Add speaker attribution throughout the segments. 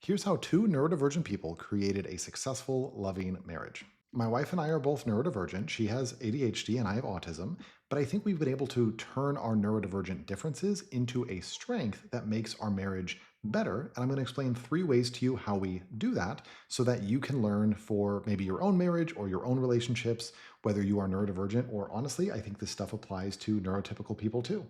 Speaker 1: Here's how two neurodivergent people created a successful, loving marriage. My wife and I are both neurodivergent. She has ADHD and I have autism, but I think we've been able to turn our neurodivergent differences into a strength that makes our marriage better. And I'm going to explain three ways to you how we do that so that you can learn for maybe your own marriage or your own relationships, whether you are neurodivergent or honestly, I think this stuff applies to neurotypical people too.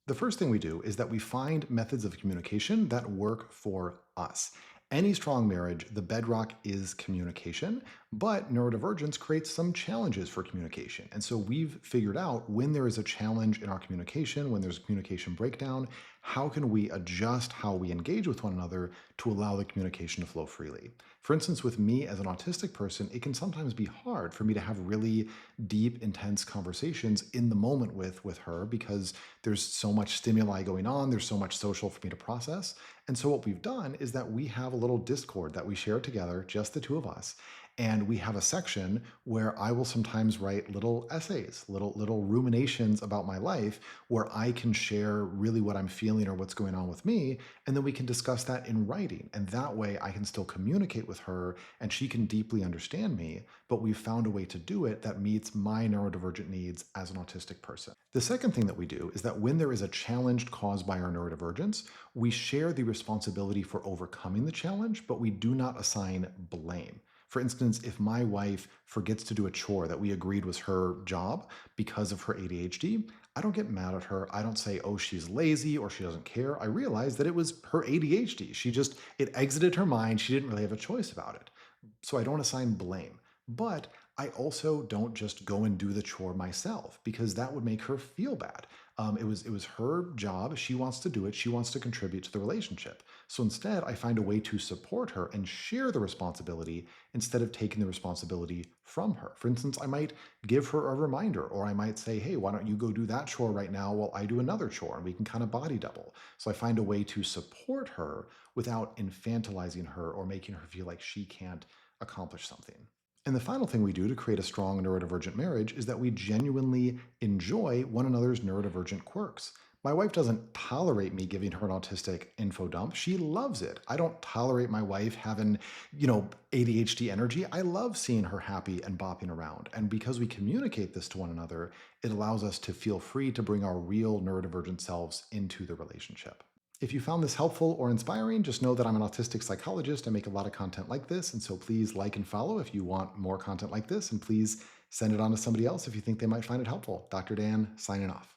Speaker 1: The first thing we do is that we find methods of communication that work for us. Any strong marriage, the bedrock is communication, but neurodivergence creates some challenges for communication. And so we've figured out when there is a challenge in our communication, when there's a communication breakdown, how can we adjust how we engage with one another to allow the communication to flow freely? For instance, with me as an autistic person, it can sometimes be hard for me to have really deep, intense conversations in the moment with her because there's so much stimuli going on, there's so much social for me to process. And so what we've done is that we have a little Discord that we share together, just the two of us. And we have a section where I will sometimes write little essays, little ruminations about my life where I can share really what I'm feeling or what's going on with me. And then we can discuss that in writing. And that way I can still communicate with her and she can deeply understand me. But we've found a way to do it that meets my neurodivergent needs as an autistic person. The second thing that we do is that when there is a challenge caused by our neurodivergence, we share the responsibility for overcoming the challenge, but we do not assign blame. For instance, if my wife forgets to do a chore that we agreed was her job because of her ADHD, I don't get mad at her. I don't say, oh, she's lazy or she doesn't care. I realize that it was her ADHD. It exited her mind. She didn't really have a choice about it. So I don't assign blame. But I also don't just go and do the chore myself because that would make her feel bad. It was her job. She wants to do it. She wants to contribute to the relationship. So instead, I find a way to support her and share the responsibility instead of taking the responsibility from her. For instance, I might give her a reminder, or I might say, hey, why don't you go do that chore right now while I do another chore? And we can kind of body double. So I find a way to support her without infantilizing her or making her feel like she can't accomplish something. And the final thing we do to create a strong neurodivergent marriage is that we genuinely enjoy one another's neurodivergent quirks. My wife doesn't tolerate me giving her an autistic info dump. She loves it. I don't tolerate my wife having, ADHD energy. I love seeing her happy and bopping around. And because we communicate this to one another, it allows us to feel free to bring our real neurodivergent selves into the relationship. If you found this helpful or inspiring, just know that I'm an autistic psychologist. I make a lot of content like this. And so please like and follow if you want more content like this. And please send it on to somebody else if you think they might find it helpful. Dr. Dan, signing off.